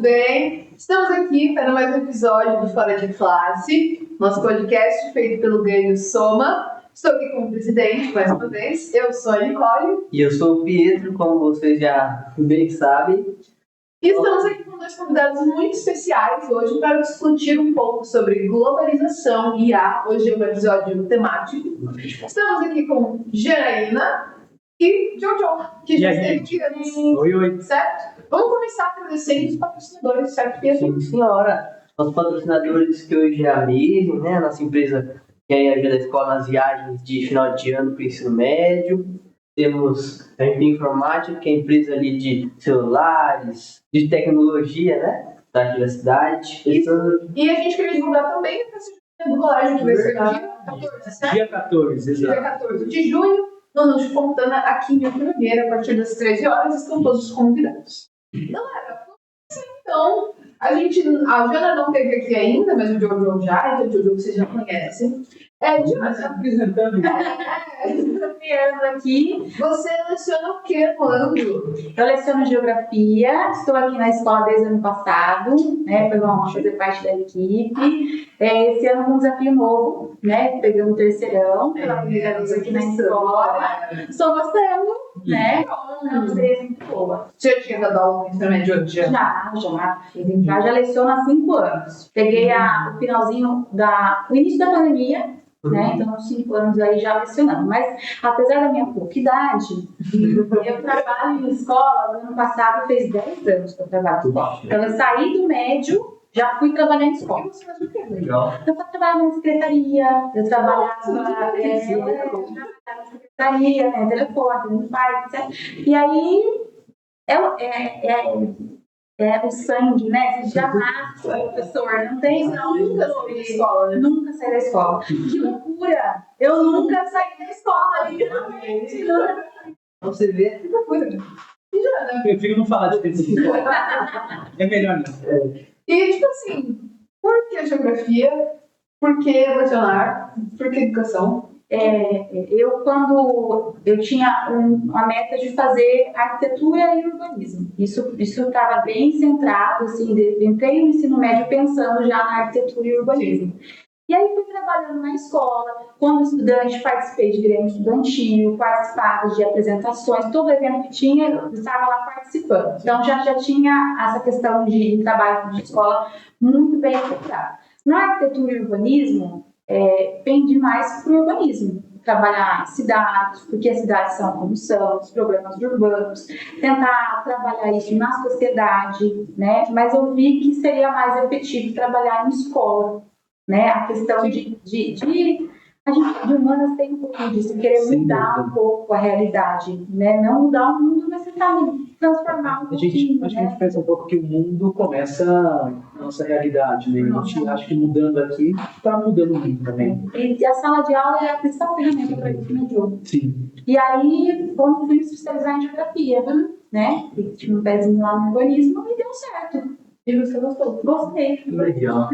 bem? Estamos aqui para mais um episódio do Fora de Classe, nosso podcast feito pelo Grêmio Soma. Estou aqui com o presidente, mais uma vez. Eu sou a Nicole. E eu sou o Pietro, como vocês já bem sabem. E estamos aqui com dois convidados muito especiais hoje para discutir um pouco sobre globalização e IA. Hoje é um episódio temático. Estamos aqui com Janaína e Jojo, que já esteve aqui antes. Oi. Certo? Vamos começar agradecendo os patrocinadores, certo, Pietro? Sim, senhora. Os patrocinadores que hoje é a Miri, né? Nossa empresa que ajuda a escola nas viagens de final de ano para o ensino médio. Temos a MP Informática, que é a empresa ali de celulares, de tecnologia, né? Daqui da cidade. E a gente queria divulgar também a festa do colégio, que vai ser dia 14, certo? Dia 14, exato. Dia 14 de junho, no Anúncio Fontana, aqui em Alphaville, a partir das 13 horas, estão todos convidados. Galera, então, a Jana não esteve aqui ainda, mas o Jojo já, então o Jojo vocês já conhecem. Jana, apresentando. Desafiando aqui. Você leciona o que no ano? Eu leciono geografia, estou aqui na escola desde o ano passado, né, para fazer parte da equipe. Esse ano um desafio novo, né, pegando o terceirão, pela primeira vez aqui na escola. Estou gostando, né, é uma experiência muito boa. Você já tinha dado aula no ensino médio hoje? Já leciono há 5 anos. Peguei o finalzinho o início da pandemia, né? Então, uns 5 anos aí já lecionando. Mas, apesar da minha pouca idade, eu trabalho em escola. No ano passado fez 10 anos que eu trabalho em escola. Então, eu saí do médio, já fui trabalhar em escola. Você faz o quê? Eu trabalhava na secretaria, eu trabalhava na secretaria, né? Telefone, no pai, etc. E aí, o sangue, né? Você já nasce professor, não tem Nunca saí da escola, né? Nunca saí da escola. Que loucura! Eu nunca saí da escola, literalmente. Você vê, Que loucura. E Jana? Eu prefiro não falar de tempo. É melhor não. E, tipo assim, por que geografia? Por que lecionar? Por que educação? Quando eu tinha uma meta de fazer arquitetura e urbanismo, isso estava bem centrado, assim, entrei no ensino médio pensando já na arquitetura e urbanismo. E aí fui trabalhando na escola, como estudante participei de grêmio estudantil, participava de apresentações, todo evento que tinha, eu estava lá participando. Então já tinha essa questão de trabalho de escola muito bem estruturada. Na arquitetura e urbanismo, pendi mais para o urbanismo, trabalhar em cidades, porque as cidades são como são, os problemas urbanos, tentar trabalhar isso na sociedade, né? Mas eu vi que seria mais efetivo trabalhar em escola, né? A questão a gente de humanas tem um pouco disso, querer mudar um pouco a realidade, né? Não mudar o mundo, mas tentar transformar um pouquinho, Acho que a gente pensa um pouco que o mundo começa na nossa realidade, né? A gente acha que mudando aqui, está mudando o mundo também. E a sala de aula é a principal ferramenta para isso, né, Diogo? Sim. E aí, quando fui me especializar em geografia, né? E tinha um pezinho lá no urbanismo e deu certo. E você gostou? Gostei. legal.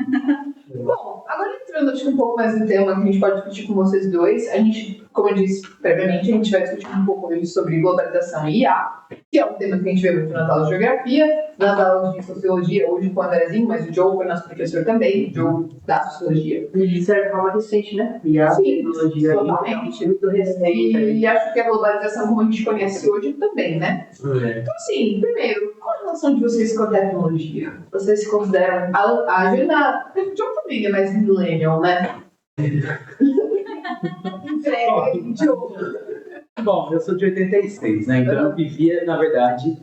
Bom, agora entrando acho que um pouco mais no tema que a gente pode discutir com vocês dois, a gente, como eu disse previamente, a gente vai discutir um pouco hoje sobre globalização e IA, que é um tema que a gente vê muito nas aulas de geografia, nas aulas de sociologia, hoje com o Andrezinho, mas o Joe foi nosso professor também, o Joe da sociologia. E de certa forma recente, né? E a tecnologia totalmente. é muito recente. E acho que a globalização como a gente conhece hoje também, né? Então, assim, primeiro, qual a relação de vocês com a tecnologia? Vocês se consideram a Jana, o Joe também é mais millennial, né? Entrega aí, Joe. Bom, eu sou de 86, né? Então eu vivia, na verdade,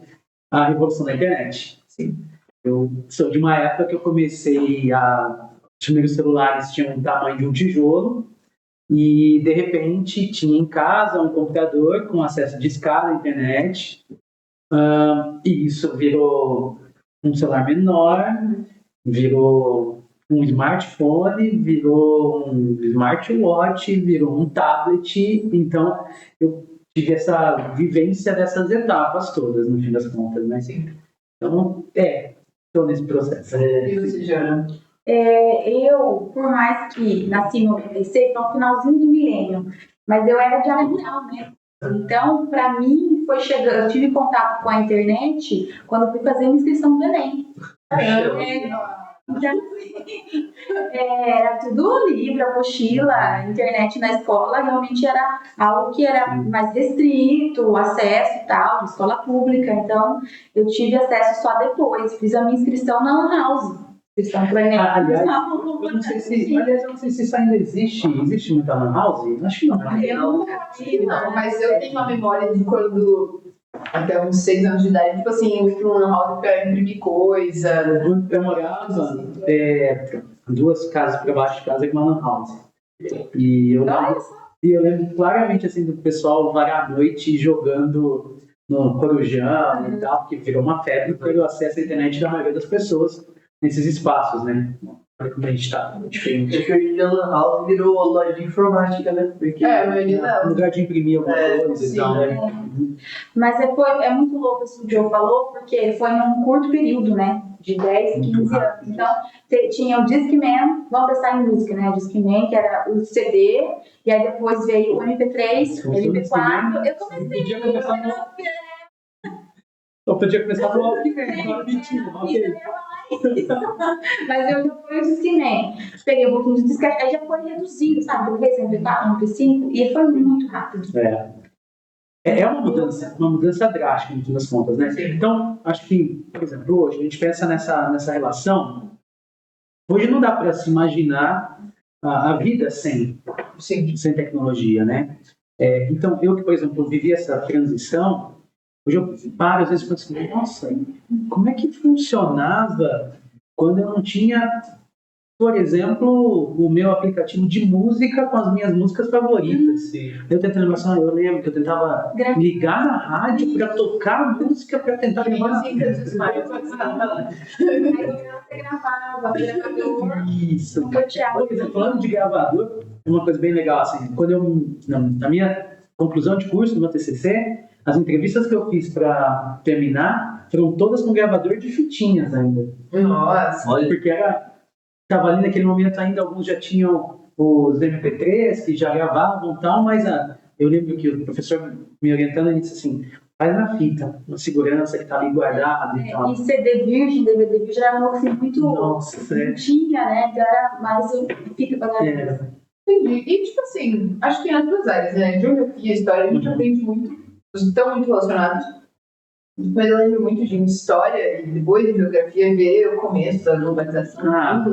a revolução da internet. Sim. Eu sou de uma época que eu comecei os primeiros celulares tinham um tamanho de um tijolo e, de repente, tinha em casa um computador com acesso de escada à internet. E isso virou um celular menor, virou um smartphone, virou um smartwatch, virou um tablet. Então, eu tive essa vivência dessas etapas todas, no fim das contas, né? Sim. Então, estou nesse processo. E você, Jana? Eu, por mais que nasci em 96, então finalzinho do milênio, mas eu era de área rural, né? Então, para mim, eu tive contato com a internet quando eu fui fazer a inscrição do Enem. Então, era tudo livro, apostila, internet na escola, realmente era algo que era mais restrito, acesso e tal, de escola pública. Então, eu tive acesso só depois. Fiz a minha inscrição na Lan House. Inscrição para Enem. Aliás, eu não sei se isso ainda existe. Existe muita Lan House? Acho que não. Eu nunca vi, Não, mas eu tenho uma memória de quando, até uns 6 anos de idade, tipo assim, eu fui pra uma house pra imprimir coisa. Eu morava 2 casas para baixo de casa com uma Lan House. E eu lembro claramente assim, do pessoal varar a noite jogando no Corujão e tal, porque virou uma febre pelo acesso à internet da maioria das pessoas nesses espaços, né? Olha como a gente tá diferente. Acho que hoje em dia a Lan House virou loja de informática, né? Porque A maioria não. No lugar de imprimir alguma coisa e tal, né? Mas é muito louco isso que o Joe falou, porque foi num curto período, né? De 10, 15 anos. Então, tinha o Discman, vamos pensar em música, né? O Discman, que era o CD, e aí depois veio o MP3, o MP4. Eu comecei Eu podia começar pelo Walkman, agora mentira, ok. Mas eu já fui o Discman. Peguei um pouquinho de disquete, aí já foi reduzido, sabe? Do MP4, MP5, e foi muito rápido. É uma mudança drástica, no fim das contas, né? Então, acho que, por exemplo, hoje a gente pensa nessa relação. Hoje não dá para se imaginar a vida sem tecnologia, né? Então, eu que, por exemplo, vivi essa transição, hoje eu paro, às vezes, e penso assim, nossa, como é que funcionava quando eu não tinha, por exemplo, o meu aplicativo de música com as minhas músicas favoritas. Eu lembro que eu tentava ligar na rádio para tocar a música para tentar gravar na Você gravava, gravador. Isso. Por exemplo, falando de gravador, é uma coisa bem legal, assim, quando na minha conclusão de curso, no meu TCC, as entrevistas que eu fiz para terminar foram todas com gravador de fitinhas ainda. Nossa. Porque estava ali naquele momento ainda, alguns já tinham os MP3 que já gravavam e tal, mas eu lembro que o professor me orientando, ele disse assim, faz na fita, uma segurança que está ali guardada e tal. E CD virgem, DVD virgem era uma coisa muito tinha, né? Então era mais fita para gravar. Entendi. E tipo assim, acho que nas duas áreas, né? Geografia e história, a gente aprende muito, estão muito relacionados. Mas eu lembro muito de história e depois de geografia ver o começo da globalização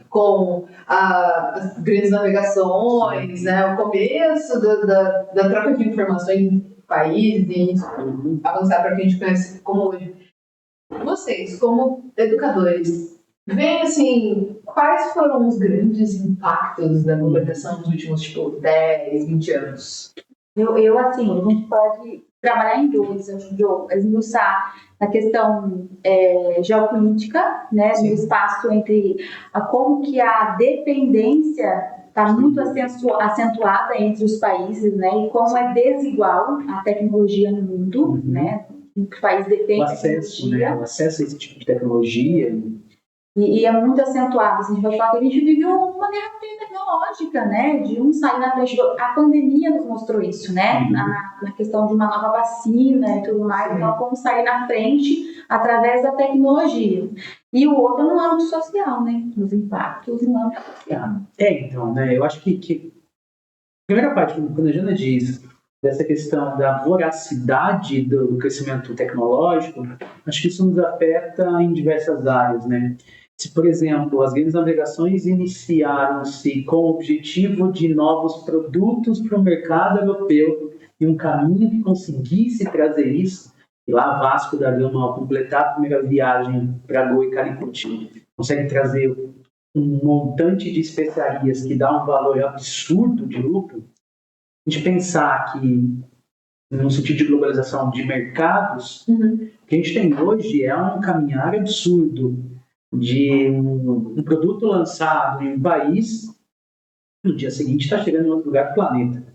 com as grandes navegações, né? O começo da troca de informações entre países e avançar para o que a gente conhece como hoje. Vocês, como educadores, veem assim, quais foram os grandes impactos da globalização nos últimos 10, 20 anos? Eu assim, a gente pode trabalhar em dois, esmiuçar na questão geopolítica, né, no espaço entre como que a dependência está muito acentuada entre os países, né, e como é desigual a tecnologia no mundo, né, o país depende o acesso, né, o acesso a esse tipo de tecnologia. E é muito acentuado. Assim, a gente vai falar que a gente vive uma guerra tecnológica, né? De um sair na frente. A pandemia nos mostrou isso, né? Na questão de uma nova vacina e tudo mais. Então, como sair na frente através da tecnologia. E o outro no âmbito social, né? Os impactos no âmbito social. Então, né? Eu acho que a primeira parte, quando a Jana diz dessa questão da voracidade do crescimento tecnológico, acho que isso nos afeta em diversas áreas, né? Se, por exemplo, as grandes navegações iniciaram-se com o objetivo de novos produtos para o mercado europeu e um caminho que conseguisse trazer isso, e lá Vasco da Gama, ao completar a primeira viagem para Goa e Calicut, consegue trazer um montante de especiarias que dá um valor absurdo de lucro. A gente pensar que, no sentido de globalização de mercados, o que a gente tem hoje é um caminhar absurdo de um produto lançado em um país, no dia seguinte está chegando em outro lugar do planeta.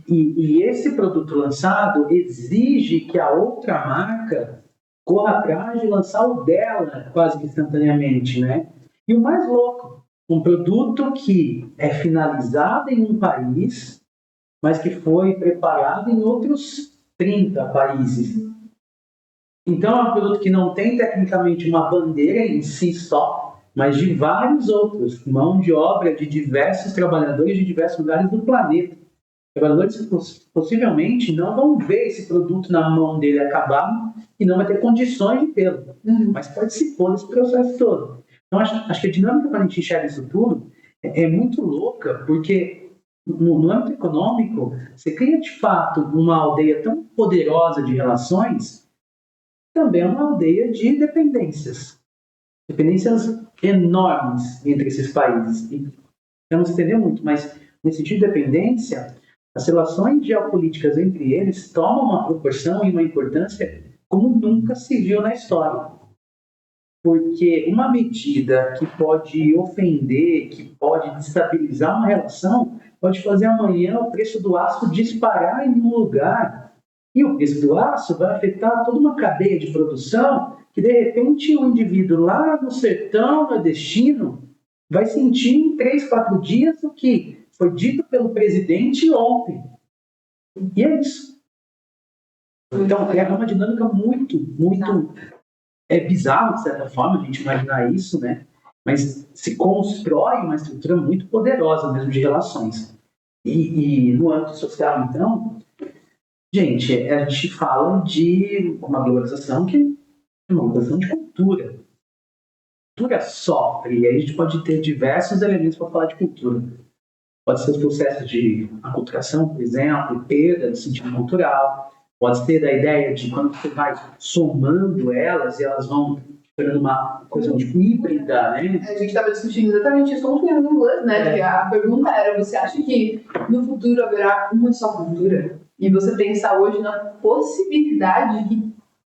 E esse produto lançado exige que a outra marca corra atrás de lançar o dela quase que instantaneamente, né? E o mais louco, um produto que é finalizado em um país, mas que foi preparado em outros 30 países. Então é um produto que não tem tecnicamente uma bandeira em si só, mas de vários outros, mão de obra de diversos trabalhadores de diversos lugares do planeta. Trabalhadores que possivelmente não vão ver esse produto na mão dele acabado e não vai ter condições de tê-lo, mas participou desse processo todo. Então acho que a dinâmica para a gente enxergar isso tudo é muito louca, porque no âmbito econômico, você cria de fato uma aldeia tão poderosa de relações, também é uma aldeia de dependências enormes entre esses países. E eu não se entendeu muito, mas nesse sentido de dependência, as relações geopolíticas entre eles tomam uma proporção e uma importância como nunca se viu na história. Porque uma medida que pode ofender, que pode destabilizar uma relação, pode fazer amanhã o preço do aço disparar em um lugar. E o preço do aço vai afetar toda uma cadeia de produção que, de repente, o indivíduo lá no sertão nordestino vai sentir em 3, 4 dias o que foi dito pelo presidente ontem. E é isso. Então, é uma dinâmica muito bizarro, de certa forma, a gente imaginar isso, né? Mas se constrói uma estrutura muito poderosa mesmo de relações. E no âmbito social, então, gente, a gente fala de uma globalização que é uma globalização de cultura. A cultura sofre, e aí a gente pode ter diversos elementos para falar de cultura. Pode ser os processos de aculturação, por exemplo, perda do sentido cultural. Pode ser da ideia de quando você vai somando elas e elas vão tornando uma coisa híbrida, né? A gente estava discutindo exatamente isso ontem no inglês, né? Que a pergunta era, você acha que no futuro haverá uma só cultura? E você pensar hoje na possibilidade de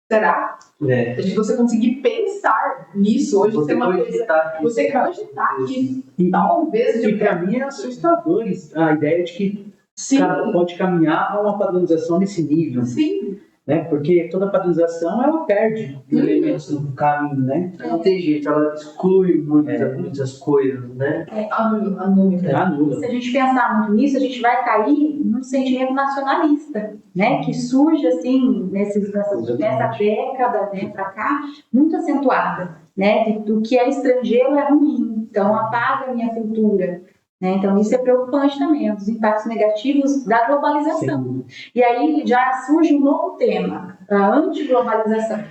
será? De você conseguir pensar nisso hoje, Você ser uma coisa... Você cogitar isso. Talvez... E para mim é assustador a ideia de que Sim. O cara pode caminhar a uma padronização nesse nível. Sim. Né? Porque toda padronização ela perde elementos no caminho, né? Não tem jeito, ela exclui muitas coisas, né? Anula. Se a gente pensar muito nisso, a gente vai cair num sentimento nacionalista, né? Que surge assim nessa década, né, para cá, muito acentuada, né? Do que é estrangeiro é ruim, então apaga a minha cultura. Então, isso é preocupante também, os impactos negativos da globalização. Sim. E aí já surge um novo tema, a antiglobalização.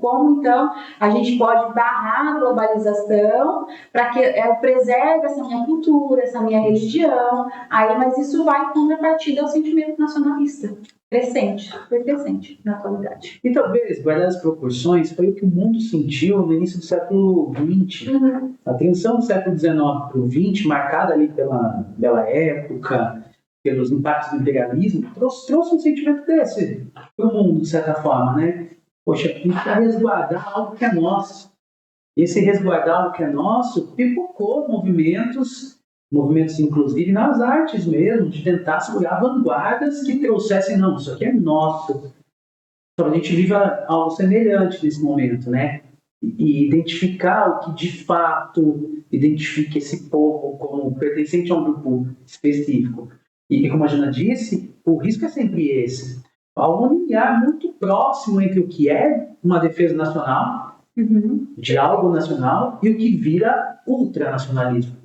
Como, então, a gente pode barrar a globalização para que eu preserve essa minha cultura, essa minha religião, mas isso vai contrapartida ao sentimento nacionalista. Super crescente na atualidade. E talvez, guardar as proporções, foi o que o mundo sentiu no início do século XX. A tensão do século XIX para o XX, marcada ali pela época, pelos impactos do imperialismo, trouxe um sentimento desse para o mundo, de certa forma, né? Poxa, tem que resguardar algo que é nosso. Esse resguardar algo que é nosso pipocou movimentos inclusive nas artes mesmo, de tentar segurar vanguardas que trouxessem, não, isso aqui é nosso. Então a gente vive algo semelhante nesse momento, né? E identificar o que de fato identifica esse povo como pertencente a um grupo específico. E como a Jana disse, o risco é sempre esse. Há um linear muito próximo entre o que é uma defesa nacional, de algo nacional, e o que vira ultranacionalismo.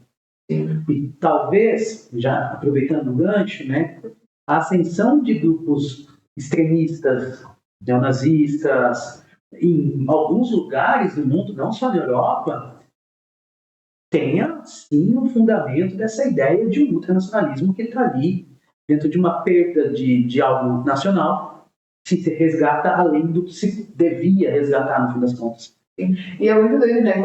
E talvez, já aproveitando o gancho, né, a ascensão de grupos extremistas, neonazistas, em alguns lugares do mundo, não só na Europa, tenha, sim, um fundamento dessa ideia de um ultranacionalismo que está ali, dentro de uma perda de algo nacional, se resgata além do que se devia resgatar, no fim das contas. E é muito doido, né?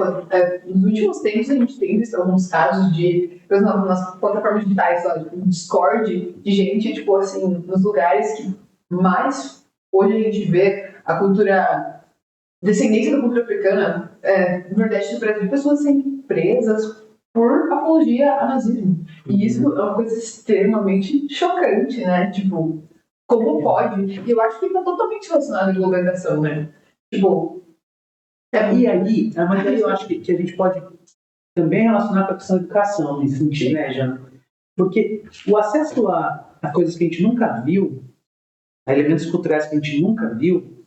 Nos últimos tempos a gente tem visto alguns casos de, por exemplo, nas plataformas digitais, lá, tipo, Discord, de gente, tipo assim, nos lugares que mais hoje a gente vê a cultura, descendência da cultura africana, no Nordeste do Brasil, pessoas sendo presas por apologia a nazismo. E isso é uma coisa extremamente chocante, né? Tipo, como pode? E eu acho que está totalmente relacionado à globalização, né? Tipo... E aí, mas aí eu acho que a gente pode também relacionar com a questão da educação nesse sentido, né, Jana? Porque o acesso a coisas que a gente nunca viu, a elementos culturais que a gente nunca viu,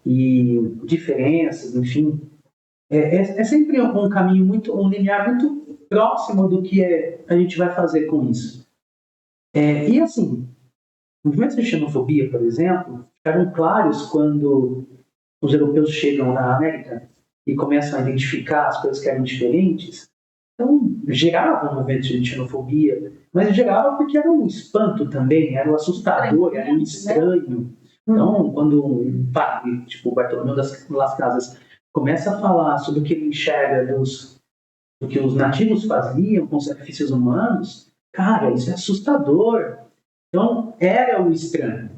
e diferenças, enfim, é sempre um caminho um linear muito próximo do que a gente vai fazer com isso. E assim, movimentos de xenofobia, por exemplo, ficaram claros quando os europeus chegam na América e começam a identificar as coisas que eram diferentes. Então, gerava um movimento de xenofobia, mas gerava porque era um espanto também, era um assustador, era um estranho. Então, quando um padre, tipo o Bartolomeu das Casas, começa a falar sobre o que ele enxerga do que os nativos faziam com sacrifícios humanos, cara, isso é assustador. Então, era o estranho.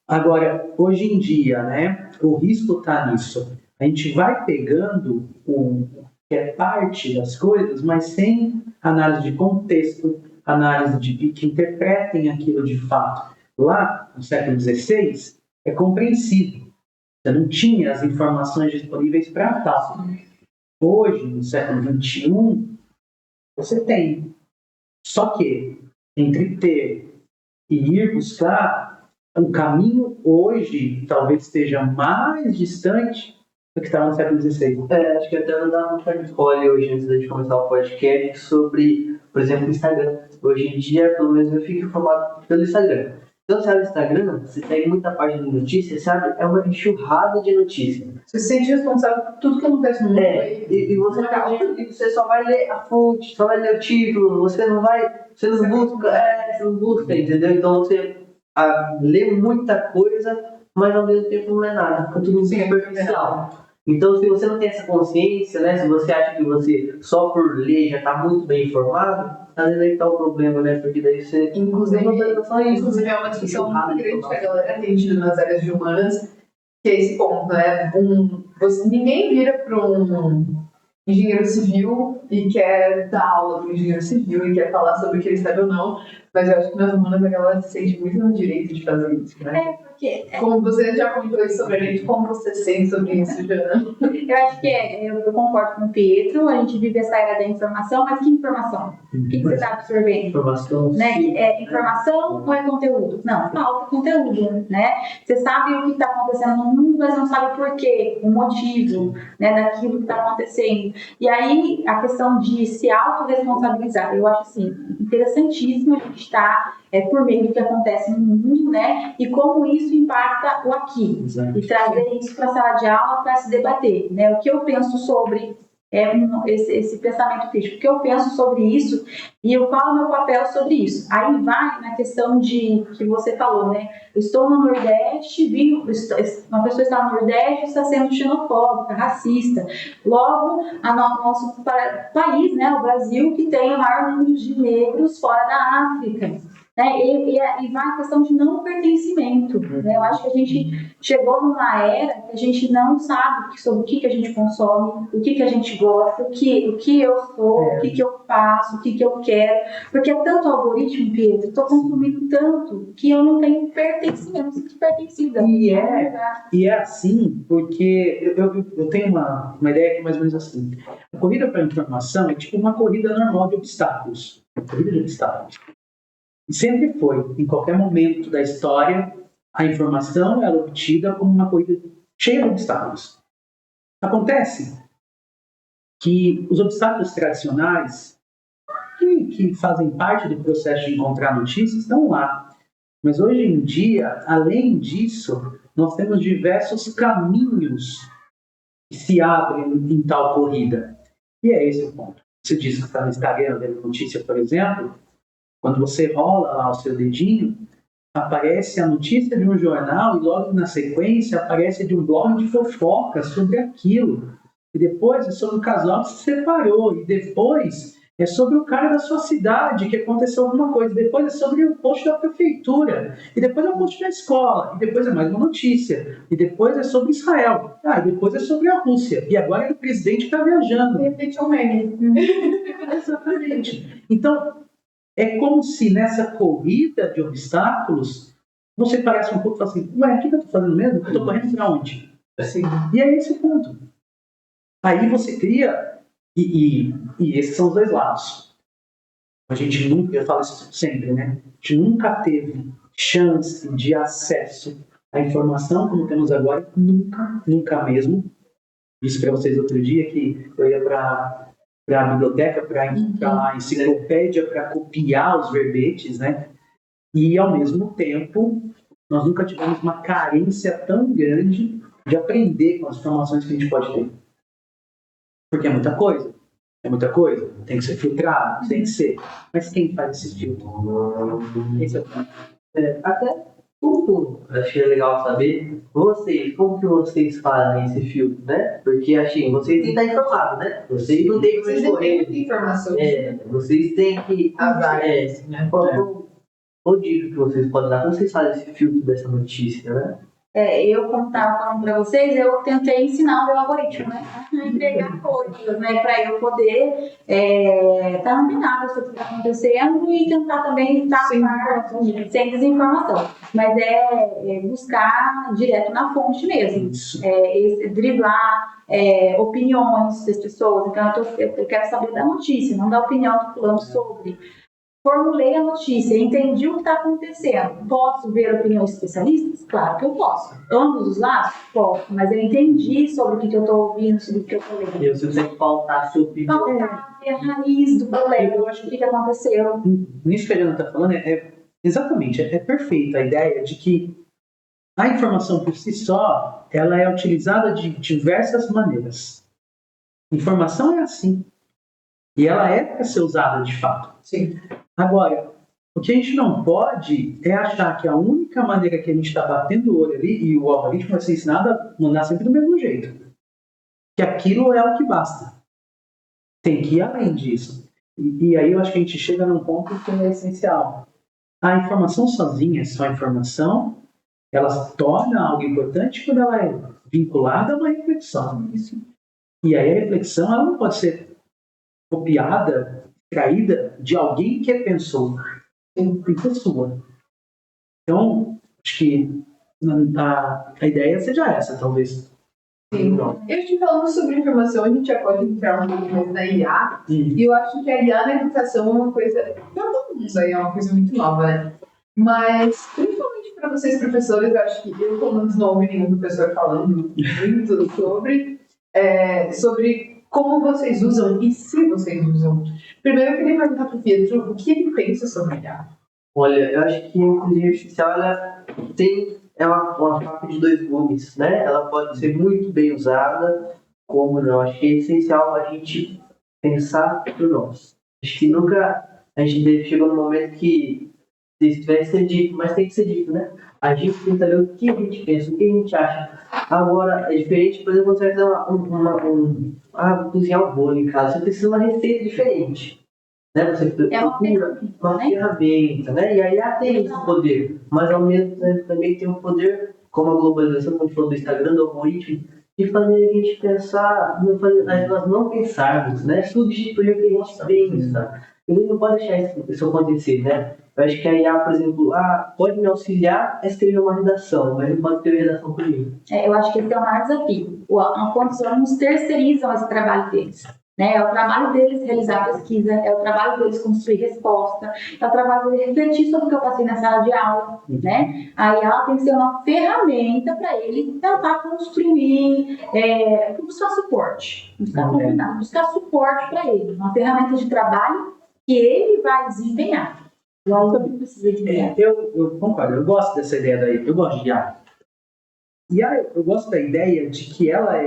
Agora, hoje em dia, né, o risco está nisso. A gente vai pegando o que é parte das coisas, mas sem análise de contexto, análise de que interpretem aquilo de fato. Lá, no século XVI, é compreensível. Você não tinha as informações disponíveis para tal. Hoje, no século XXI, você tem. Só que, entre ter e ir buscar, o caminho hoje talvez esteja mais distante do que estava no século XVI. Acho que até não dá um spoiler hoje, antes de começar o podcast, sobre, por exemplo, o Instagram. Hoje em dia, pelo menos eu fico informado pelo Instagram. Então, você abre o Instagram, você segue muita página de notícias, sabe? É uma enxurrada de notícias. Você se sente responsável por tudo que acontece no mundo. E você tá e você só vai ler a fonte, só vai ler o título, você não busca, entendeu? Então você lê muita coisa, mas ao mesmo tempo não lê nada, fica tudo superficial. Então, se você não tem essa consciência, né? Se você acha que você só por ler já está muito bem informado, às vezes aí está o problema, né? Porque daí você... Inclusive é uma discussão muito grande que a galera tem tido nas áreas de humanas, que é esse ponto, né? Ninguém vira para um engenheiro civil e quer dar aula para um engenheiro civil e quer falar sobre o que ele sabe ou não, mas eu acho que nas humanas a galera se sente muito no direito de fazer isso, né? Porque... Como você já comentou isso sobre a gente, como você sente sobre isso, Jana? Eu acho que eu concordo com o Pietro, a gente vive essa era da informação, mas que informação? O que você está absorvendo? Informação. Né? Informação ou é conteúdo? Não, falta conteúdo, né? Você sabe o que está acontecendo no mundo, mas não sabe o porquê, o motivo, né, daquilo que está acontecendo. E aí, a questão de se autorresponsabilizar, eu acho assim, interessantíssimo a gente estar por meio do que acontece no mundo, né? E como isso impacta o aqui. Exato. E trazer isso para a sala de aula para se debater, né? O que eu penso sobre esse pensamento crítico, o que eu penso sobre isso e qual é o meu papel sobre isso. Aí vai na questão de que você falou, né? Eu estou no Nordeste, uma pessoa está no Nordeste e está sendo xenofóbica, racista. Logo, nosso país, né, o Brasil, que tem o maior número de negros fora da África. Né? E vai a questão de não pertencimento. Né? Eu acho que a gente chegou numa era que a gente não sabe sobre o que a gente consome, o que a gente gosta, o que eu sou, o que eu faço, o que eu quero. Porque é tanto algoritmo, Pedro, estou consumindo tanto que eu não tenho pertencimento, não sinto pertencida. E é assim, porque eu tenho uma ideia que é mais ou menos assim. A corrida para a informação é tipo uma corrida normal de obstáculos. Uma corrida de obstáculos. E sempre foi, em qualquer momento da história, a informação era obtida como uma corrida cheia de obstáculos. Acontece que os obstáculos tradicionais, que fazem parte do processo de encontrar notícias, estão lá. Mas hoje em dia, além disso, nós temos diversos caminhos que se abrem em tal corrida. E é esse o ponto. Você disse que está no Instagram vendo notícia, por exemplo. Quando você rola lá o seu dedinho, aparece a notícia de um jornal e logo na sequência aparece de um blog de fofoca sobre aquilo. E depois é sobre o casal que se separou. E depois é sobre o cara da sua cidade que aconteceu alguma coisa. Depois é sobre o post da prefeitura. E depois é o post da escola. E depois é mais uma notícia. E depois é sobre Israel. E depois é sobre a Rússia. E agora é o presidente que está viajando. De repente é um meme. Exatamente. Então, é como se nessa corrida de obstáculos você parece um pouco assim, ué, o que eu estou fazendo mesmo? Eu estou correndo para onde? Assim. E é esse o ponto. Aí você cria, e esses são os dois lados. A gente nunca, eu falo isso sempre, né? A gente nunca teve chance de acesso a informação como temos agora, nunca mesmo. Disse para vocês outro dia que eu ia para a biblioteca, para a enciclopédia, para copiar os verbetes, né? E, ao mesmo tempo, nós nunca tivemos uma carência tão grande de aprender com as informações que a gente pode ter. Porque é muita coisa, tem que ser filtrado, tem que ser. Mas quem faz esse filtro? Esse é o ponto. Até achei legal saber como que vocês fazem esse filtro, né? Porque assim, vocês têm que estar informados, né? Vocês não têm que Vocês têm muita informação. vocês têm que Né? qual dica que vocês podem dar? Como vocês fazem esse filtro dessa notícia, né? Eu, como estava falando para vocês, eu tentei ensinar o meu algoritmo, né? A entregar coisas, né? Para eu poder estar antenada sobre o que está acontecendo e tentar também estar sem desinformação. Mas buscar direto na fonte mesmo. Driblar opiniões das pessoas. Então, eu quero saber da notícia, não da opinião do fulano sobre. Formulei a notícia, entendi o que está acontecendo. Posso ver opiniões de especialistas? Claro que eu posso. Ambos os lados? Posso. Mas eu entendi sobre o que eu estou ouvindo, sobre o que eu estou lendo. E você tem que pautar a sua opinião. Pautar, ver a raiz do problema, eu acho que aconteceu. Nisso que a Diana está falando, exatamente, é perfeita a ideia de que a informação por si só, ela é utilizada de diversas maneiras. Informação é assim. E ela é para ser usada de fato. Sim. Agora, o que a gente não pode é achar que a única maneira que a gente está batendo o olho ali, e o algoritmo vai ser ensinado a mandar sempre do mesmo jeito, que aquilo é o que basta. Tem que ir além disso. E aí eu acho que a gente chega num ponto que é essencial. A informação sozinha é só informação, ela se torna algo importante quando ela é vinculada a uma reflexão. E aí a reflexão ela não pode ser copiada, extraída de alguém que pensou. Tem que ser sua. Então, acho que a ideia seja essa, talvez. Sim. Eu estive falando sobre informação, a gente já pode entrar um pouco mais na IA. E eu acho que a IA na educação é uma coisa, para todo mundo aí é uma coisa muito nova, né? Mas, principalmente para vocês professores, eu acho que eu, pelo menos, não ouvi nenhum professor falando muito sobre como vocês usam e se vocês usam. Primeiro, eu queria perguntar para o Pietro o que ele pensa sobre IA. Olha, eu acho que a inteligência artificial ela é uma faca de dois gumes, né? Ela pode ser muito bem usada, como não. Acho que é essencial a gente pensar por nós. Acho que nunca a gente chegou num momento que se tivesse ser dito, mas tem que ser dito, né? A gente tenta ler o que a gente pensa, o que a gente acha. Agora, é diferente, por exemplo, quando você vai fazer cozinhar um bolo em casa, você precisa de uma receita diferente. Né? Você procura uma ferramenta, né? E aí tem esse poder, mas ao mesmo tempo também tem um poder, como a globalização, como a gente falou do Instagram, do algoritmo, de fazer a gente pensar, nós não pensarmos, né? Substituir o que a gente pensa. E não pode deixar isso acontecer, né? Eu acho que a IA, por exemplo, pode me auxiliar a escrever uma redação, mas não pode escrever redação comigo. Eu acho que esse é o maior desafio. Quando os alunos terceirizam esse trabalho deles. Né? É o trabalho deles realizar pesquisa, é o trabalho deles construir resposta, é o trabalho deles refletir sobre o que eu passei na sala de aula. Né? A IA tem que ser uma ferramenta para ele tentar construir, buscar suporte. Buscar suporte para ele. Uma ferramenta de trabalho que ele vai desempenhar. O aluno precisa de IA. Eu concordo, eu gosto dessa ideia daí, eu gosto de IA. E eu gosto da ideia de que ela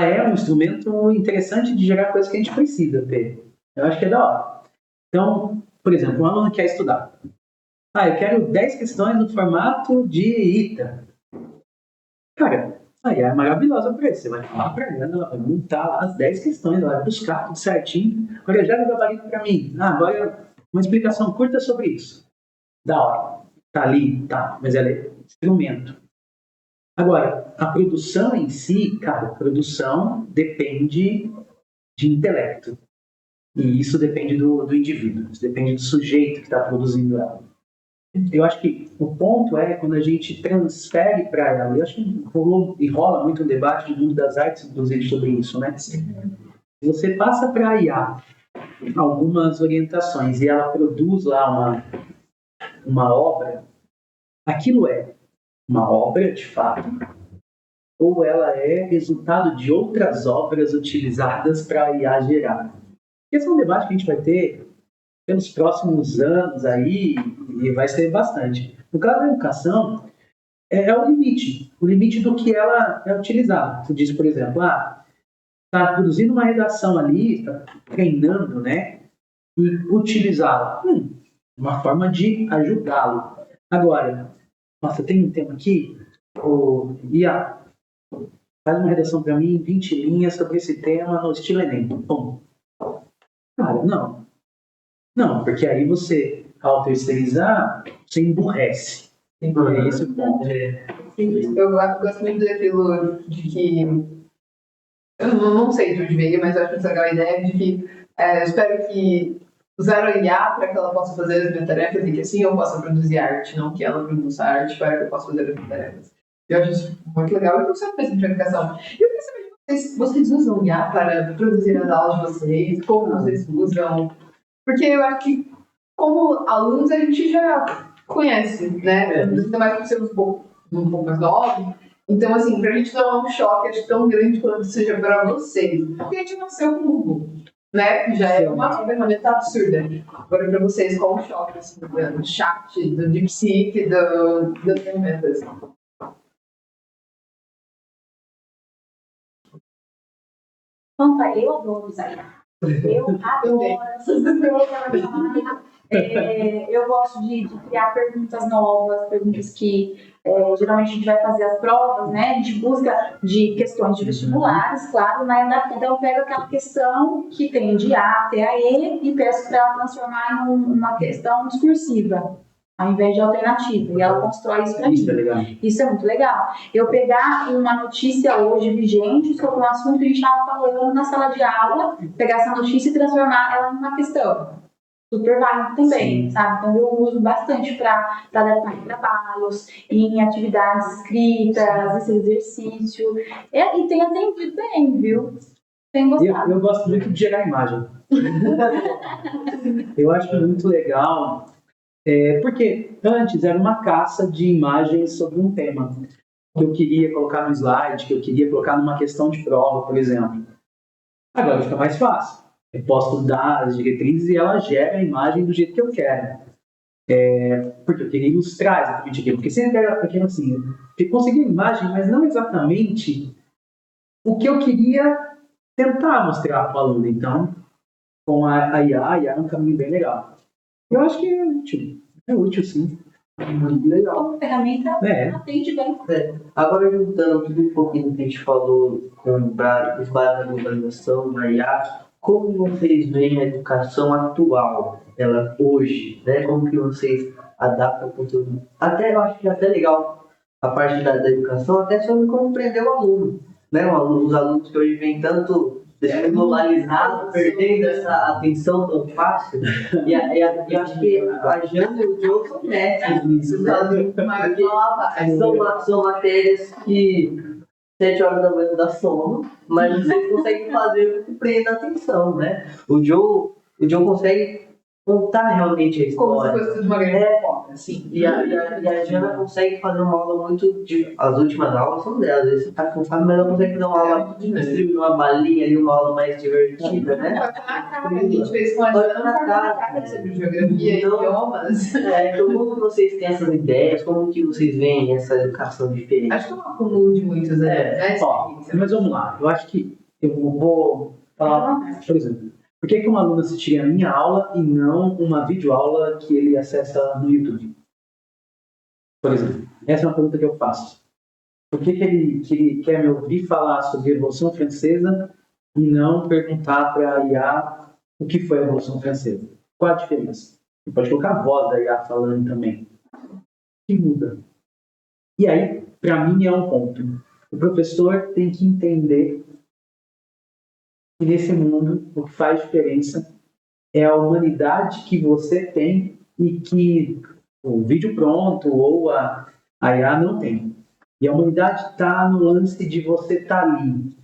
é um instrumento interessante de gerar coisas que a gente precisa ter. Eu acho que é da hora. Então, por exemplo, um aluno quer estudar. Eu quero 10 questões no formato de ITA. Cara, aí é maravilhosa para ele. Você vai falar para ela, ela vai montar lá as 10 questões, ela vai buscar tudo certinho. Agora já deu gabarito para mim. Agora uma explicação curta sobre isso. Da hora. Tá ali, tá. Mas ela é instrumento. Agora, a produção em si, cara, a produção depende de intelecto. E isso depende do indivíduo, isso depende do sujeito que está produzindo ela. Eu acho que o ponto é quando a gente transfere para ela. Eu acho que rola muito um debate no mundo das artes, inclusive, sobre isso, né? Se você passa para a IA algumas orientações e ela produz lá uma obra, aquilo é uma obra de fato ou ela é resultado de outras obras utilizadas para a IA gerar? Esse é um debate que a gente vai ter pelos próximos anos aí e vai ser bastante. No caso da educação, é o limite do que ela é utilizada. Você diz, por exemplo, está produzindo uma redação ali, está treinando, né? E utilizá-la. Uma forma de ajudá-lo. Agora, nossa, tem um tema aqui, Ia, faz uma redação para mim, 20 linhas sobre esse tema no estilo Enem. Bom, cara, não. Não, porque aí você, ao terceirizar, você emburrece. É esse o ponto. Eu gosto muito daquilo de que. Eu não sei de onde veio, mas eu acho muito legal a ideia de que eu espero que usar a IA para que ela possa fazer as minhas tarefas e que assim eu possa produzir arte, não que ela produza arte para que eu possa fazer as minhas tarefas. Eu acho isso muito legal e eu sempre penso em educação. E eu queria saber de vocês usam IA para produzir as aulas de vocês? Como vocês usam? Porque eu acho que, como alunos, a gente já conhece, né? Ainda mais por sermos um pouco mais novos. Então, assim, pra gente não é um choque acho, tão grande quanto seja pra vocês. Porque a gente nasceu com o Google, né? Que já é uma ferramenta absurda. Agora, pra vocês, qual o choque assim, do chat, do DeepSeek, das ferramentas? Pampa, eu adoro usar IA. Eu adoro essas ferramentas. Eu gosto de criar perguntas novas, perguntas que geralmente a gente vai fazer as provas, né? A gente busca de questões de vestibulares, claro, mas então eu pego aquela questão que tem de A até E e peço para ela transformar em uma questão discursiva, ao invés de alternativa. E ela constrói isso para mim. Isso é legal. Isso é muito legal. Eu pegar uma notícia hoje vigente sobre um assunto que a gente estava falando na sala de aula, pegar essa notícia e transformar ela numa questão. Super válido também, Sim. sabe? Então eu uso bastante para adaptar em trabalhos, em atividades escritas, esse exercício. E tem atendido bem, viu? Tem gostado. Eu gosto muito de gerar imagem. Eu acho muito legal, porque antes era uma caça de imagens sobre um tema que eu queria colocar no slide, que eu queria colocar numa questão de prova, por exemplo. Agora fica mais fácil. Eu posso dar as diretrizes e ela gera a imagem do jeito que eu quero. Porque eu queria ilustrar exatamente aquilo. Porque sempre era aquilo assim, eu conseguia a imagem, mas não exatamente o que eu queria tentar mostrar para o aluno. Então, com a IA é um caminho bem legal. Eu acho que é útil sim. Muito legal. Como ferramenta, atende bem. Agora, juntando tudo um pouquinho que a gente falou com os bases da globalização, da IA, como vocês veem a educação atual, ela hoje, né? Como que vocês adaptam o conteúdo? Até eu acho que é até legal a parte da educação, até sobre como prender o aluno, né? Os alunos que hoje vêm tanto globalizados, perdendo essa atenção tão fácil. E eu acho que a Jana e o Joe são mestres nisso, né? São matérias que 7 horas da manhã dá sono, mas vocês conseguem fazer com que prenda a atenção, né? O Joe consegue contar realmente a Como se história. fosse tudo uma grande fofoca, assim. E a Jana consegue fazer uma aula muito. As últimas aulas são dela, às vezes você tá cansado, mas ela consegue fazer uma aula, distribuir uma balinha ali, uma aula mais divertida, né? A gente fez com a Jana sobre geografia e idiomas. Então, como vocês têm essas ideias, como que vocês veem essa educação diferente? Acho que é um acúmulo de muitos anos, né? Mas vamos lá, eu acho que eu vou falar, por exemplo, por que um aluno assistiria a minha aula e não uma videoaula que ele acessa no YouTube? Por exemplo, essa é uma pergunta que eu faço. Por que ele quer me ouvir falar sobre a Revolução Francesa e não perguntar para a IA o que foi a Revolução Francesa? Qual a diferença? Você pode colocar a voz da IA falando também. O que muda? E aí, para mim, é um ponto. O professor tem que entender que nesse mundo o que faz diferença é a humanidade que você tem e que o vídeo pronto ou a IA não tem. E a humanidade está no lance de você estar ali,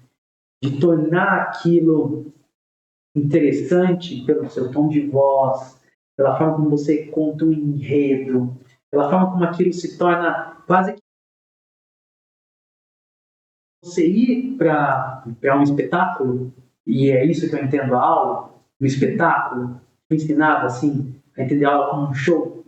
de tornar aquilo interessante pelo seu tom de voz, pela forma como você conta um enredo, pela forma como aquilo se torna quase que você ir para um espetáculo, e é isso que eu entendo a aula, um espetáculo, eu ensinava assim, a entender a aula como um show,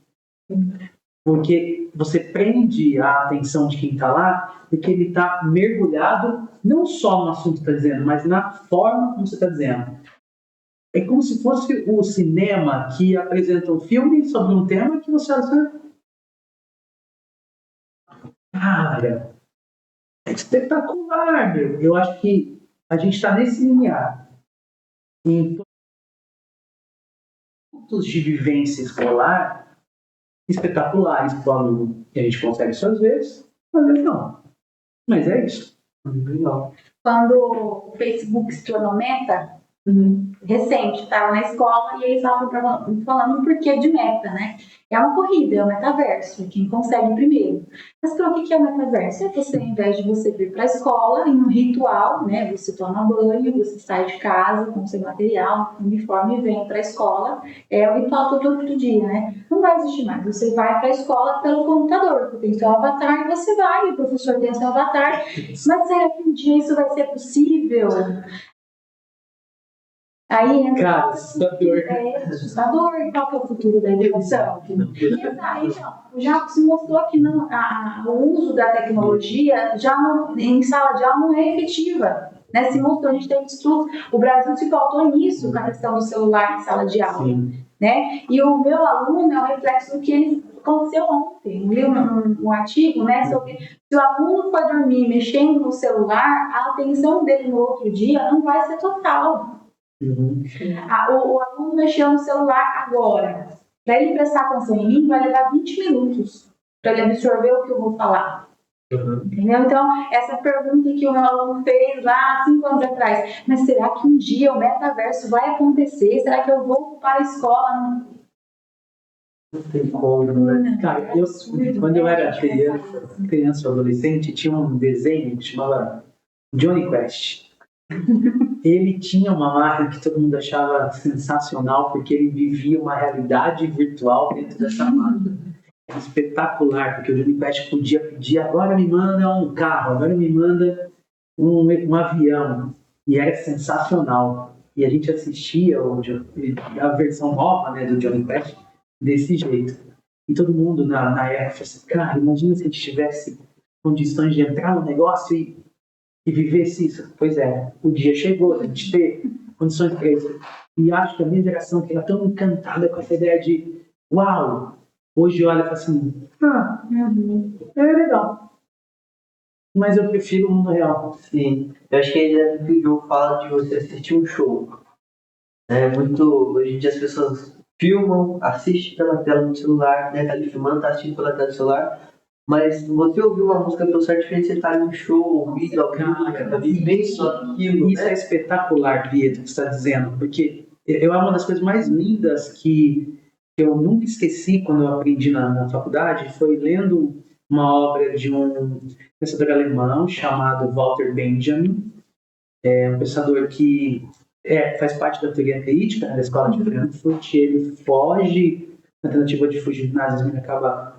porque você prende a atenção de quem está lá, porque ele está mergulhado não só no assunto que está dizendo, mas na forma como você está dizendo. É como se fosse o cinema que apresenta um filme sobre um tema que você olha, cara, é espetacular, meu. Eu acho que a gente está nesse limiar. Em pontos de vivência escolar espetaculares para o aluno, que a gente consegue isso às vezes não. Mas é isso. Legal. Quando o Facebook se tornou meta, recente, estava na escola e eles estavam falando um porquê de meta, né? É uma corrida, é o metaverso, quem consegue primeiro. Mas então, o que é o metaverso? É você, ao invés de você vir para a escola, em um ritual, né? Você toma banho, você sai de casa com seu material, uniforme e vem para a escola. É o ritual todo outro dia, né? Não vai existir mais. Você vai para a escola pelo computador, você tem seu avatar e você vai, o professor tem seu avatar. Mas será que um dia isso vai ser possível? Aí entra. Cara, assustador. É assustador. E qual que é o futuro da educação? Então, já se mostrou que não, o uso da tecnologia já não, em sala de aula não é efetiva. Né? Se mostrou, a gente tem estudos, o Brasil se pautou nisso, com a questão do celular em sala de aula. Né? E o meu aluno é um reflexo do que ele aconteceu ontem. Eu li um artigo, né, sobre se o aluno for dormir mexendo no celular, a atenção dele no outro dia não vai ser total. O aluno mexeu no celular agora. Para ele prestar atenção em mim, vai levar 20 minutos para ele absorver o que eu vou falar. Entendeu? Então, essa pergunta que o meu aluno fez lá 5 anos atrás, mas será que um dia o metaverso vai acontecer? Será que eu vou ocupar a escola? Não tem como, né? Cara, quando eu era criança ou adolescente, tinha um desenho que chamava Johnny Quest. Ele tinha uma máquina que todo mundo achava sensacional, porque ele vivia uma realidade virtual dentro dessa máquina. Era espetacular, porque o Johnny Quest podia pedir, agora me manda um carro, agora me manda um avião. E era sensacional. E a gente assistia a versão nova, né, do Johnny Quest desse jeito. E todo mundo na época falou assim, cara, imagina se a gente tivesse condições de entrar no negócio e vivesse isso. Pois é, o dia chegou, a gente ter condições para isso. E acho que a minha geração, que era tão encantada com essa ideia de uau, hoje olha e fala assim, é legal. Mas eu prefiro o mundo real. Sim, eu acho que a ideia que o Diogo fala de você assistir um show. Hoje em dia as pessoas filmam, assistem pela tela do celular, né? Tá ali filmando, tá assistindo pela tela do celular. Mas você ouvir uma música pelo certo diferente, você tá em um show, ouvindo alguém, tá vivendo aquilo. Isso é espetacular, Pietro, que você está dizendo, porque é uma das coisas mais lindas que eu nunca esqueci quando eu aprendi na faculdade, foi lendo uma obra de um pensador alemão chamado Walter Benjamin, um pensador que faz parte da teoria crítica, né, da escola de Frankfurt. Ele foge na tentativa de fugir do nazismo e acaba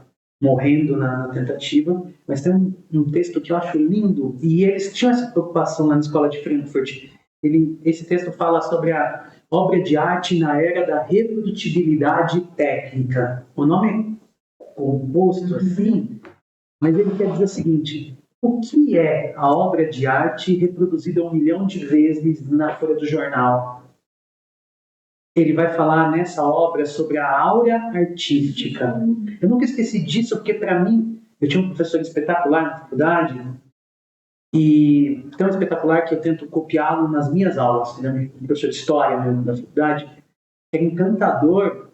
morrendo na tentativa, mas tem um texto que eu acho lindo, e eles tinham essa preocupação lá na escola de Frankfurt. Esse texto fala sobre a obra de arte na era da reprodutibilidade técnica. O nome é composto assim, mas ele quer dizer o seguinte: o que é a obra de arte reproduzida 1 milhão de vezes na folha do jornal? Ele vai falar nessa obra sobre a áurea artística. Eu nunca esqueci disso, porque para mim, eu tinha um professor espetacular na faculdade, e tão espetacular que eu tento copiá-lo nas minhas aulas, né? Um professor de história mesmo da faculdade, era encantador,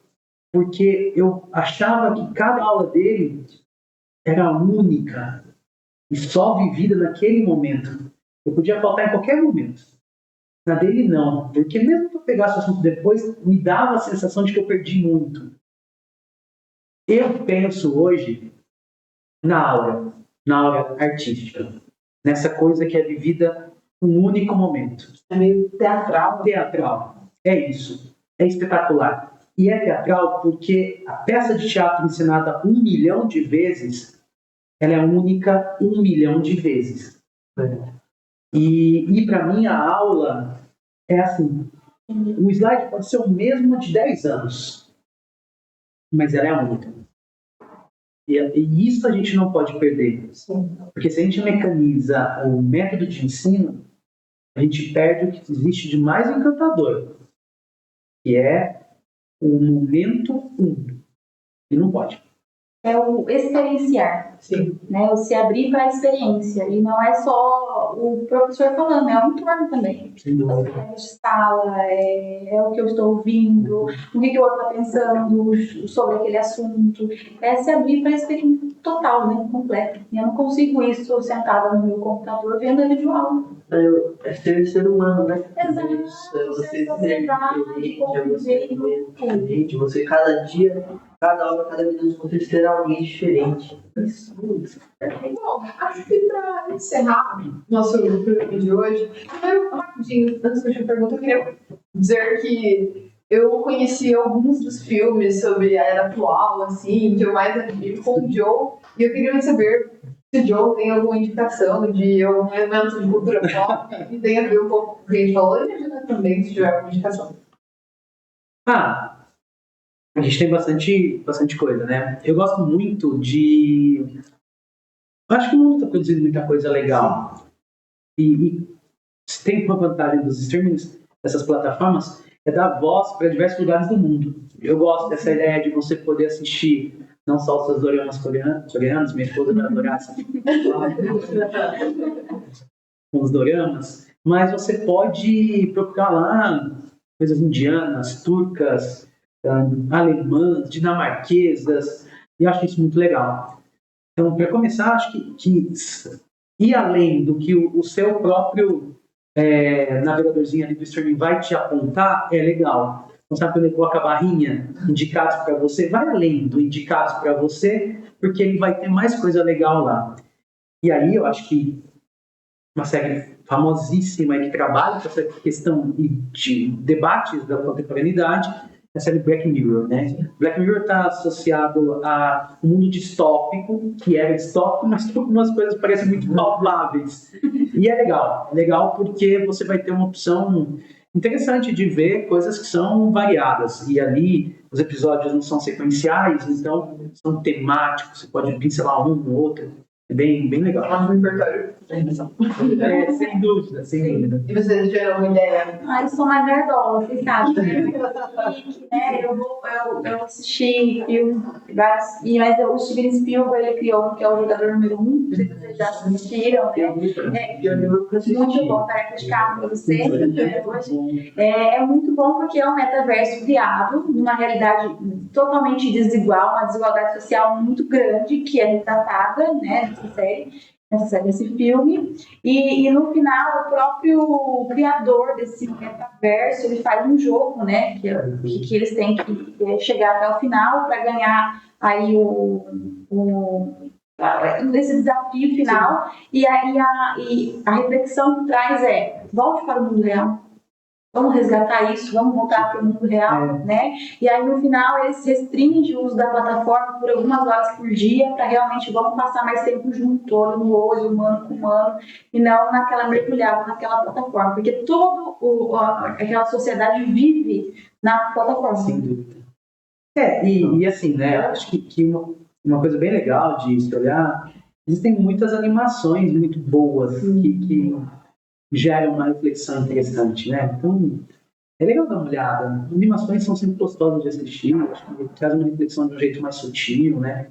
porque eu achava que cada aula dele era única e só vivida naquele momento. Eu podia faltar em qualquer momento. Na dele, não. Porque mesmo que eu pegasse o assunto depois, me dava a sensação de que eu perdi muito. Eu penso hoje na aura artística. Nessa coisa que é vivida um único momento. É meio teatral. Teatral. É isso. É espetacular. E é teatral porque a peça de teatro ensinada 1 milhão de vezes, ela é única 1 milhão de vezes. E para mim a aula é assim, o slide pode ser o mesmo de 10 anos, mas ela é única. E isso a gente não pode perder. Porque se a gente mecaniza o método de ensino, a gente perde o que existe de mais encantador, que é o momento único. E não pode. É o experienciar, Sim. né? O se abrir para a experiência. E não é só o professor falando, é o entorno também. Sem As dúvida. colegas de sala, é o que eu estou ouvindo, o que o outro está pensando sobre aquele assunto. É se abrir para a experiência total, né? Completa. E eu não consigo isso sentada no meu computador vendo a videoaula. É ser humano, né? Exato, Isso, é você ser sociedade, diferente, é você conviver em comer grupo. diferente, você cada dia, cada hora, cada minuto, você ser alguém diferente. Isso. Bom, acho que para encerrar nosso programa de hoje, primeiro, rapidinho, antes da sua pergunta, eu queria dizer que eu conheci alguns dos filmes sobre a era atual, assim, que eu mais admiro com o Joe, e eu queria saber se o Joe tem alguma indicação de algum elemento de cultura pop que tenha a ver um pouco com o que a gente falou, e me ajuda também se tiver alguma indicação. A gente tem bastante coisa, né? Eu gosto muito de... Eu acho que o mundo está produzindo muita coisa legal. E se tem uma vantagem dos streamings, dessas plataformas, é dar voz para diversos lugares do mundo. Eu gosto dessa ideia de você poder assistir não só os seus doramas coreanos, minha esposa vai adorar assistir com os doramas, mas você pode procurar lá coisas indianas, turcas, alemãs, dinamarquesas, e eu acho isso muito legal. Então, para começar, acho que ir além do que o seu próprio navegadorzinho ali do streaming vai te apontar é legal. Então, sabe quando ele coloca a barrinha, indicados para você, vai além do indicados para você, porque ele vai ter mais coisa legal lá. E aí eu acho que uma série famosíssima que trabalha com essa questão de debates da contemporaneidade é a série Black Mirror, né? Black Mirror está associado a um mundo distópico, que era distópico, mas algumas coisas parecem muito palpáveis. E é legal porque você vai ter uma opção interessante de ver coisas que são variadas. E ali os episódios não são sequenciais, então são temáticos, você pode pincelar um no outro. É bem legal. É um repertório de animação. Sem dúvida. E vocês tiveram uma ideia? Eu sou uma nerdola, vocês sabem. Né? Eu assisti filmes vários, mas o Steven Spielberg ele criou um que é o Jogador Número 1. Não sei se vocês já assistiram, né? Muito bom, tarefa de casa para você. Hoje. É muito bom porque é um metaverso criado numa realidade totalmente desigual, uma desigualdade social muito grande que é retratada, né, nesse filme, e no final o próprio criador desse metaverso ele faz um jogo, né, que eles têm que chegar até o final para ganhar aí esse desafio final. E a reflexão que traz é: volte para o mundo real. Vamos resgatar isso, vamos voltar para o mundo real, né? E aí, no final, eles restringem o uso da plataforma por algumas horas por dia para realmente vamos passar mais tempo junto, olho no olho, humano com humano, e não mergulhada naquela plataforma. Porque aquela sociedade vive na plataforma. Sem dúvida. E assim, né? Acho que uma coisa bem legal de se olhar, existem muitas animações muito boas que gera uma reflexão interessante, né? Então, é legal dar uma olhada. Animações são sempre gostosas de assistir, acho que traz uma reflexão de um jeito mais sutil, né?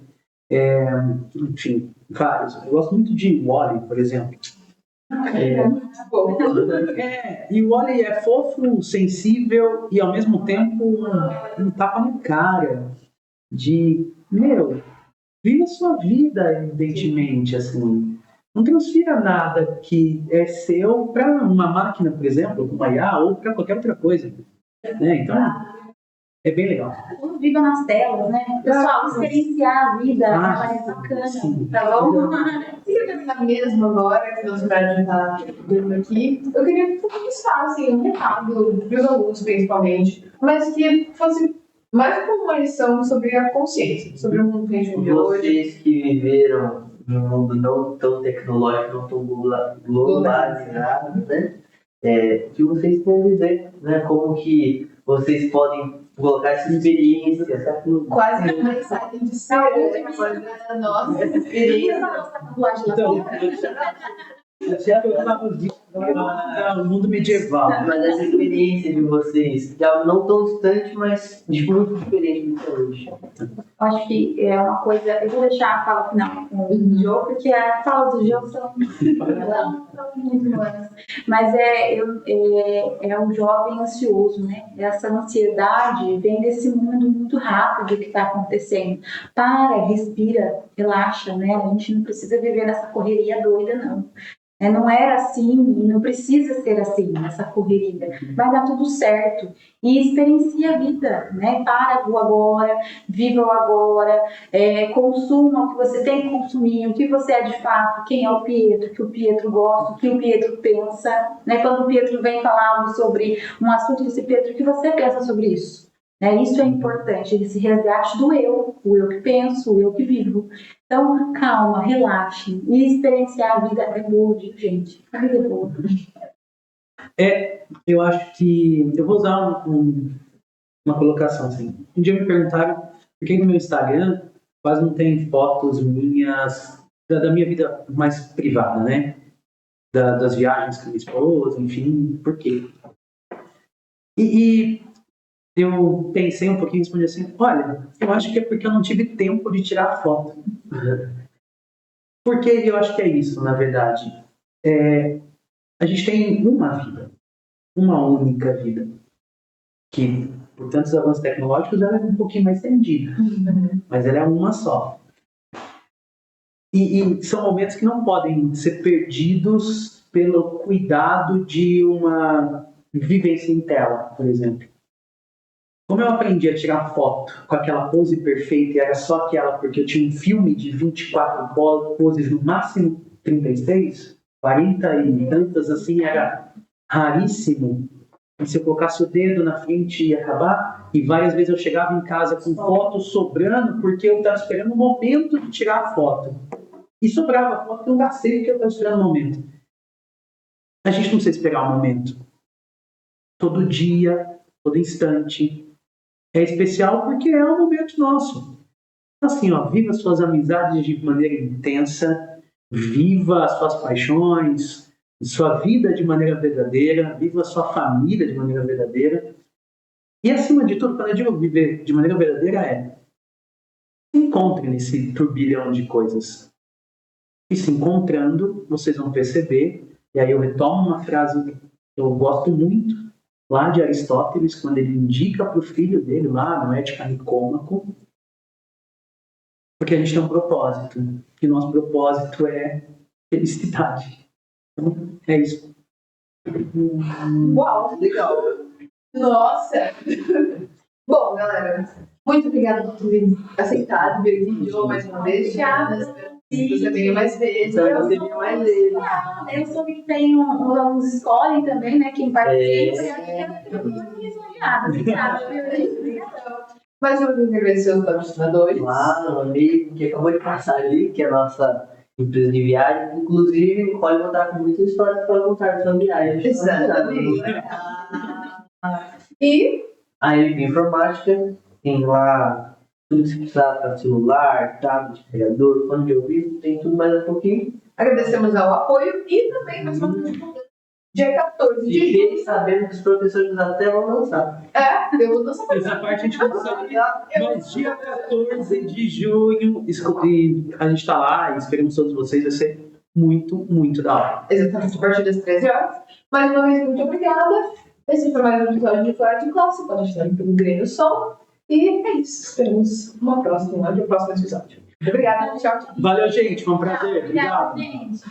Enfim, vários. Eu gosto muito de Wall-E, por exemplo. E o Wall-E é fofo, sensível e, ao mesmo tempo, um tapa na cara de, vive a sua vida, evidentemente, assim. Não transfira nada que é seu para uma máquina, por exemplo, uma IA, ou para qualquer outra coisa. Né? Então, é bem legal. Tudo viva nas telas, né? Pessoal, experienciar a vida é bacana. Sim. Tá bom? Queria terminar mesmo agora, que nosso horário já está dando aqui. Eu queria que vocês fizessem um recado para os alunos, principalmente, mas que fosse mais como uma lição sobre a consciência, sobre o mundo que a gente vive hoje. Vocês que viveram num mundo não tão tecnológico, não tão globalizado, né? O que vocês têm a dizer, né? Como que vocês podem colocar essa experiência, Quase uma mensagem de ser, nossa experiência. Então, o mundo medieval. mas essa experiência de vocês, de algo não tão distante, mas de muito diferente do que é hoje. Acho que é uma coisa. Eu vou deixar a fala final com o Jô, porque a fala do Jô são muito humanas. Mas é um jovem ansioso, né? Essa ansiedade vem desse mundo muito rápido que está acontecendo. Para, respira, relaxa, né? A gente não precisa viver nessa correria doida, não. Não era assim e não precisa ser assim, essa correria. Vai dar tudo certo. E experiencia a vida, né? Para do agora, viva o agora, consuma o que você tem que consumir, o que você é de fato, quem é o Pietro, o que o Pietro gosta, o que o Pietro pensa. Né? Quando o Pietro vem falar sobre um assunto, esse Pietro, o que você pensa sobre isso? Isso é importante, esse resgate do eu, o eu que penso, o eu que vivo. Então, calma, relaxe. E experienciar a vida é boa, gente. A vida é boa. Eu acho que... Eu vou usar uma colocação assim. Um dia me perguntaram por que no meu Instagram quase não tem fotos minhas, da minha vida mais privada, né? Das viagens com minha esposa, enfim, por quê? E eu pensei um pouquinho e respondi assim, olha, eu acho que é porque eu não tive tempo de tirar foto. Porque eu acho que é isso, na verdade. A gente tem uma vida, uma única vida, que, por tantos avanços tecnológicos, ela é um pouquinho mais estendida, mas ela é uma só. E são momentos que não podem ser perdidos pelo cuidado de uma vivência em tela, por exemplo. Como eu aprendi a tirar foto com aquela pose perfeita e era só aquela porque eu tinha um filme de 24 poses, no máximo 36, 40 e tantas, assim, era raríssimo. E se eu colocasse o dedo na frente ia acabar. E várias vezes eu chegava em casa com fotos sobrando porque eu estava esperando o momento de tirar a foto. E sobrava a foto que eu gastei porque eu estava esperando o momento. A gente não precisa esperar o momento. Todo dia, todo instante. É especial porque é um momento nosso. Assim, viva suas amizades de maneira intensa, viva as suas paixões, sua vida de maneira verdadeira, viva a sua família de maneira verdadeira. E, acima de tudo, quando eu digo viver de maneira verdadeira, encontre nesse turbilhão de coisas. E se encontrando, vocês vão perceber, e aí eu retomo uma frase que eu gosto muito, lá de Aristóteles, quando ele indica para o filho dele, lá no Ética Nicômaco, porque a gente tem um propósito, e o nosso propósito é felicidade. Então, é isso. Uau, legal. Nossa! Bom, galera, muito obrigada por ter aceitado vir aqui mais uma vez. Obrigada. Você venha mais vezes. Eu sou que tem uns alunos escolhem também, né? Quem participa. Obrigada. Mais uma vez agradecer aos patrocinadores. Claro, um amigo que acabou de passar ali, que é a nossa empresa de viagem. Inclusive, pode contar com muitas histórias para contar da sua viagem. Exatamente. E a LB Informática tem lá tudo que você precisar para celular, tablet, carregador, fone de ouvido, tem tudo mais um pouquinho. Agradecemos ao apoio e também nós vamos divulgar dia 14 de E julho. fiquem sabendo que os professores até vão lançar. Eu não sabia. Essa parte a gente não sabe. Mas dia 14 de junho, a gente está lá e esperamos todos vocês. Vai ser muito, muito da hora. Exatamente, a partir das 13 horas. Mais uma vez, muito obrigada. Esse foi mais um episódio de Fora de Classe. Pode estar pelo Grêmio Som. E é isso. Esperamos no próximo episódio. Muito obrigada. Tchau, tchau. Valeu, gente. Foi um prazer. Obrigado. Obrigada, gente.